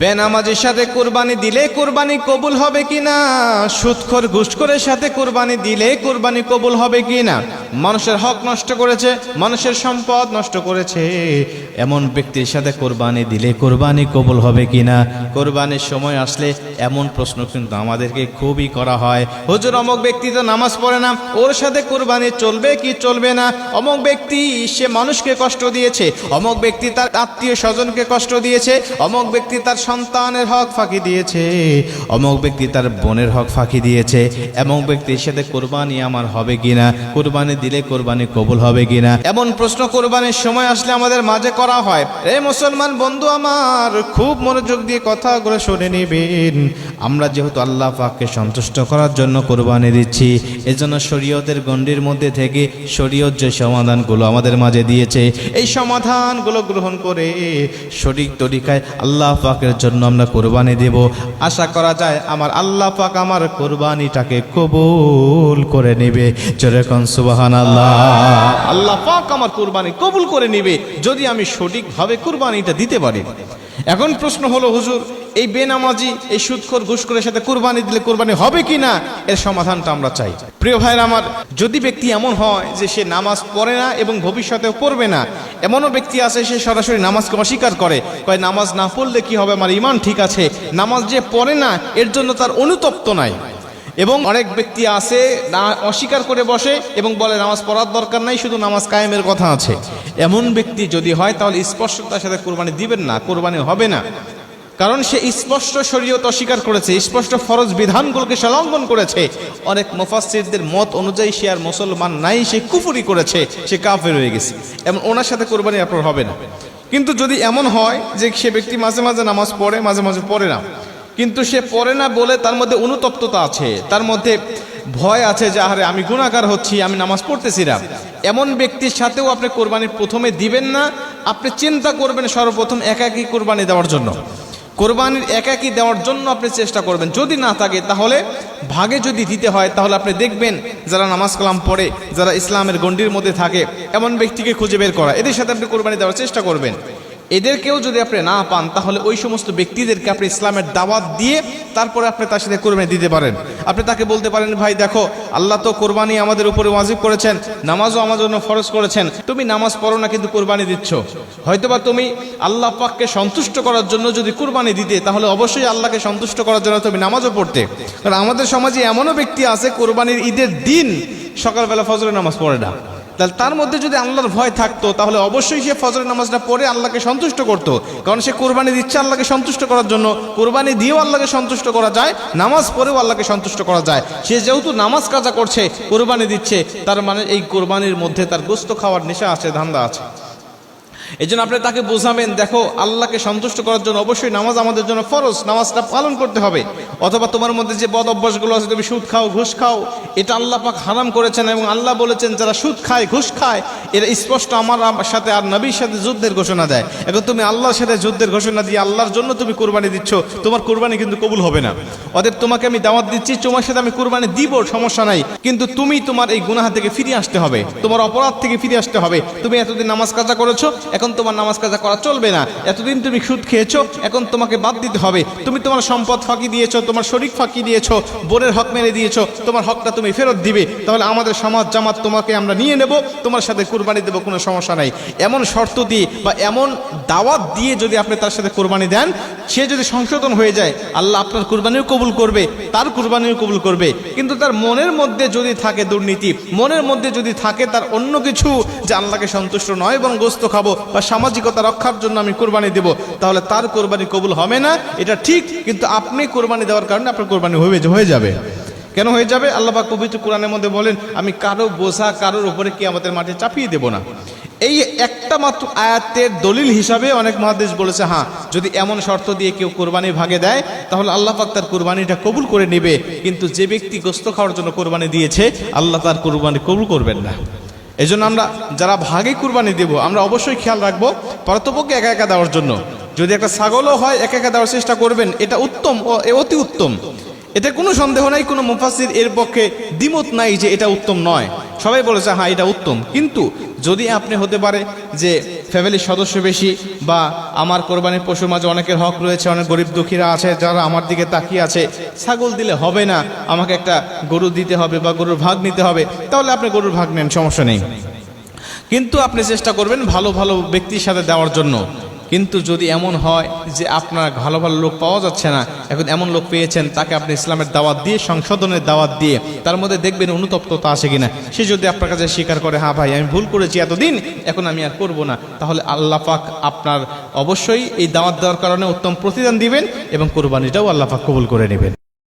বেনামাজির সাথে কুরবানি দিলে কুরবানি কবুল হবে কিনা, সুদখোর ঘুষখোরের সাথে কুরবানি দিলে কুরবানি কবুল হবে কিনা, মানুষের হক নষ্ট করেছে, মানুষের সম্পদ নষ্ট করেছে, এমন ব্যক্তির সাথে কুরবানি দিলে কুরবানি কবুল হবে কিনা। কুরবানির সময় আসলে এমন প্রশ্ন কিন্তু আমাদেরকে খুবই করা হয়, হুজুর অমুক ব্যক্তি তো নামাজ পড়ে না, ওর সাথে কুরবানি চলবে কি চলবে না, অমুক ব্যক্তি সে মানুষকে কষ্ট দিয়েছে, অমুক ব্যক্তি তার আত্মীয় স্বজনকে কষ্ট দিয়েছে, অমুক ব্যক্তি তার সন্তানের হক ফাঁকি দিয়েছে, অমুক ব্যক্তি তার বোনের হক ফাঁকি দিয়েছে, এমন ব্যক্তির সাথে কুরবানি আমার হবে কিনা, কুরবানি দিলে কুরবানি কবুল হবে কিনা, এমন প্রশ্ন কুরবানির সময় আসলে আমাদের মাঝে করা হয়। এই মুসলমান বন্ধু আমার, খুব মনোযোগ দিয়ে কথাগুলো শুনে নেবেন। আমরা যেহেতু আল্লাহ পাককে সন্তুষ্ট করার জন্য কুরবানি দিচ্ছি, এজন্য শরীয়তের গণ্ডির মধ্যে থেকে শরীয়ত যে সমাধানগুলো আমাদের মাঝে দিয়েছে, এই সমাধানগুলো গ্রহণ করে সঠিক তরিকায় আল্লাহ পাকের জন্য আমরা কুরবানি দেব। আশা করা যায় আমার আল্লাহ পাক আমার কুরবানিটাকে কবুল করে নেবে। যেরকম সুবহানাল্লাহ, আল্লাহ পাক আমার কুরবানি কবুল করে নেবে যদি আমি সঠিকভাবে কুরবানিটা দিতে পারি। এখন প্রশ্ন হলো, হুজুর এই বেনামাজি এই সুদখোর ঘুষখোরের সাথে কুরবানি দিলে কুরবানি হবে কিনা, এর সমাধানটা আমরা চাই। প্রিয় ভাইরা আমার, যদি ব্যক্তি এমন হয় যে সে নামাজ পড়ে না এবং ভবিষ্যতেও পড়বে না, এমনও ব্যক্তি আছে সে সরাসরি নামাজকে অস্বীকার করে, কয় নামাজ না পড়লে কি হবে, আমার ঈমান ঠিক আছে, নামাজ যে পড়ে না এর জন্য তার অনুতপ্ত নাই। এবং অনেক ব্যক্তি আছে না অস্বীকার করে বসে এবং বলে নামাজ পড়ার দরকার নাই, শুধু নামাজ কায়েমের কথা আছে। এমন ব্যক্তি যদি হয় তাহলে স্পষ্ট তার সাথে কুরবানি দিবেন না, কুরবানি হবে না। কারণ সে স্পষ্ট শরীয়ত অস্বীকার করেছে, স্পষ্ট ফরজ বিধানগুলোকে সে লঙ্ঘন করেছে। অনেক মুফাসসিরদের মত অনুযায়ী সে আর মুসলমান নাই, সে কুফরি করেছে, সে কাফের হয়ে গেছে, এবং ওনার সাথে কুরবানি আপনার হবে না। কিন্তু যদি এমন হয় যে সে ব্যক্তি মাঝে মাঝে নামাজ পড়ে, মাঝে মাঝে পড়ে না, কিন্তু সে পড়ে না বলে তার মধ্যে অনুতপ্ততা আছে, তার মধ্যে ভয় আছে যে আরে আমি গুনাহগার হচ্ছি, আমি নামাজ পড়তেছি না, এমন ব্যক্তির সাথেও আপনি কোরবানি প্রথমে দিবেন না। আপনি চিন্তা করবেন সর্বপ্রথম একাকী কোরবানি দেওয়ার জন্য, কোরবানির একাকী দেওয়ার জন্য আপনি চেষ্টা করবেন। যদি না থাকে তাহলে ভাগে যদি দিতে হয়, তাহলে আপনি দেখবেন যারা নামাজ কালাম পড়ে, যারা ইসলামের গণ্ডির মধ্যে থাকে, এমন ব্যক্তিকে খুঁজে বের করা, এদের সাথে আপনি কোরবানি দেওয়ার চেষ্টা করবেন। এদেরকেও যদি আপনি না পান তাহলে ওই সমস্ত ব্যক্তিদেরকে আপনি ইসলামের দাওয়াত দিয়ে তারপরে আপনি তার সাথে কোরবানি দিতে পারেন। আপনি তাকে বলতে পারেন, ভাই দেখো আল্লাহ তো কোরবানি আমাদের উপরে ওয়াজিব করেছেন, নামাজও আমার জন্য ফরজ করেছেন, তুমি নামাজ পড়ো না কিন্তু কোরবানি দিচ্ছ, হয়তোবা তুমি আল্লাহ পাককে সন্তুষ্ট করার জন্য যদি কোরবানি দিতে তাহলে অবশ্যই আল্লাহকে সন্তুষ্ট করার জন্য তুমি নামাজও পড়তে। কারণ আমাদের সমাজে এমনও ব্যক্তি আছে কোরবানির ঈদের দিন সকালবেলা ফজরের নামাজ পড়ে না, তাহলে তার মধ্যে যদি আল্লাহর ভয় থাকতো তাহলে অবশ্যই সে ফজরের নামাজটা পড়ে আল্লাহকে সন্তুষ্ট করতো। কারণ সে কোরবানি দিচ্ছে আল্লাহকে সন্তুষ্ট করার জন্য, কোরবানি দিয়েও আল্লাহকে সন্তুষ্ট করা যায়, নামাজ পড়েও আল্লাহকে সন্তুষ্ট করা যায়। সে যেহেতু নামাজ কাজা করছে, কোরবানি দিচ্ছে, তার মানে এই কোরবানির মধ্যে তার গোশত খাওয়ার নেশা আছে, ধান্দা আছে। এই জন্য আপনি তাকে বোঝাবেন, দেখো আল্লাহকে সন্তুষ্ট করার জন্য অবশ্যই নামাজ আমাদের জন্য ফরজ, নামাজটা পালন করতে হবে। অথবা তোমার মধ্যে যে বদ অভ্যাসগুলো আছে, তুমি সুদ খাও, ঘুষ খাও, এটা আল্লাহ পাক হারাম করেছেন, এবং আল্লাহ বলেছেন যারা সুদ খায়, ঘুষ খায়, এরা স্পষ্ট আমার সাথে আর নবীর সাথে যুদ্ধের ঘোষণা দেয়। এখন তুমি আল্লাহর সাথে যুদ্ধের ঘোষণা দিয়ে আল্লাহর জন্য তুমি কুরবানি দিচ্ছ, তোমার কুরবানি কিন্তু কবুল হবে না। অতএব তোমাকে আমি দাওয়াত দিচ্ছি, তোমার সাথে আমি কুরবানি দিব, সমস্যা নাই, কিন্তু তুমি তোমার এই গুনাহ থেকে ফিরে আসতে হবে, তোমার অপরাধ থেকে ফিরে আসতে হবে। তুমি এতদিন নামাজ কাজা করেছো, এখন তোমার নামাজ কাজা করা চলবে না। এতদিন তুমি সুদ খেয়েছো, এখন তোমাকে বাদ দিতে হবে। তুমি তোমার সম্পদ ফাঁকি দিয়েছো, তোমার শরীক ফাঁকি দিয়েছো, বোনের হক মেরে দিয়েছো, তোমার হকটা তুমি ফেরত দিবে। তাহলে আমাদের সমাজ জামাত তোমাকে আমরা নিয়ে নেব, তোমার সাথে কুরবানি দেবো, কোনো সমস্যা নাই। এমন শর্ত দিয়ে বা এমন দাওয়াত দিয়ে যদি আপনি তার সাথে কুরবানি দেন, সে যদি সংশোধন হয়ে যায়, আল্লাহ আপনার কুরবানিও কবুল করবে, তার কুরবানিও কবুল করবে। কিন্তু তার মনের মধ্যে যদি থাকে দুর্নীতি, মনের মধ্যে যদি থাকে তার অন্য কিছু, যে আল্লাহকে সন্তুষ্ট নয় এবং গোশত খাবো বা সামাজিকতা রক্ষার জন্য আমি কোরবানি দেব, তাহলে তার কোরবানি কবুল হবে না, এটা ঠিক। কিন্তু আপনি কোরবানি দেওয়ার কারণে আপনার কোরবানি হয়ে যাবে। কেন হয়ে যাবে? আল্লাহ পাক পবিত্র কোরআনের মধ্যে বলেন, আমি কারো বোঝা কারোর উপরে কিয়ামতের মাঠে চাপিয়ে দেব না। এই একটা মাত্র আয়াতের দলিল হিসাবে অনেক মুহাদ্দিস বলেছে, হ্যাঁ যদি এমন শর্ত দিয়ে কেউ কোরবানি ভাগে দেয় তাহলে আল্লাহ পাক তার কোরবানিটা কবুল করে নেবে। কিন্তু যে ব্যক্তি গোশত খাওয়ার জন্য কোরবানি দিয়েছে, আল্লাহ তার কোরবানি কবুল করবেন না। এই জন্য আমরা যারা ভাগে কুরবানি দেব, আমরা অবশ্যই খেয়াল রাখবো পারতপক্ষে একা একা দেওয়ার জন্য। যদি একটা ছাগলও হয় একা একা দেওয়ার চেষ্টা করবেন, এটা উত্তম ও অতি উত্তম, এতে কোনো সন্দেহ নাই, কোনো মুফাসসির এর পক্ষে দ্বিমত নাই যে এটা উত্তম নয়। সবাই বলেছে হ্যাঁ এটা উত্তম। কিন্তু যদি আপনি হতে পারে যে ফ্যামিলির সদস্য বেশি, বা আমার কোরবানির পশুর মাঝে অনেকের হক রয়েছে, অনেক গরিব দুঃখীরা আছে যারা আমার দিকে তাকিয়ে আছে, ছাগল দিলে হবে না, আমাকে একটা গরু দিতে হবে বা গরুর ভাগ নিতে হবে, তাহলে আপনি গরুর ভাগ নেন, সমস্যা নেই। কিন্তু আপনি চেষ্টা করবেন ভালো ভালো ব্যক্তির সাথে দেওয়ার জন্য। কিন্তু যদি এমন হয় যে আপনার ভালো ভালো লোক পাওয়া যাচ্ছে না, এখন এমন লোক পেয়েছেন তাকে আপনি ইসলামের দাওয়াত দিয়ে, সংশোধনের দাওয়াত দিয়ে, তার মধ্যে দেখবেন অনুতপ্ততা আসে কিনা, সে যদি আপনার কাছে স্বীকার করে হ্যাঁ ভাই আমি ভুল করেছি এতদিন, এখন আমি আর করব না, তাহলে আল্লাহ পাক আপনার অবশ্যই এই দাওয়াত দেওয়ার কারণে উত্তম প্রতিদান দিবেন এবং কোরবানিটাও আল্লাহ পাক কবুল করে নেবেন।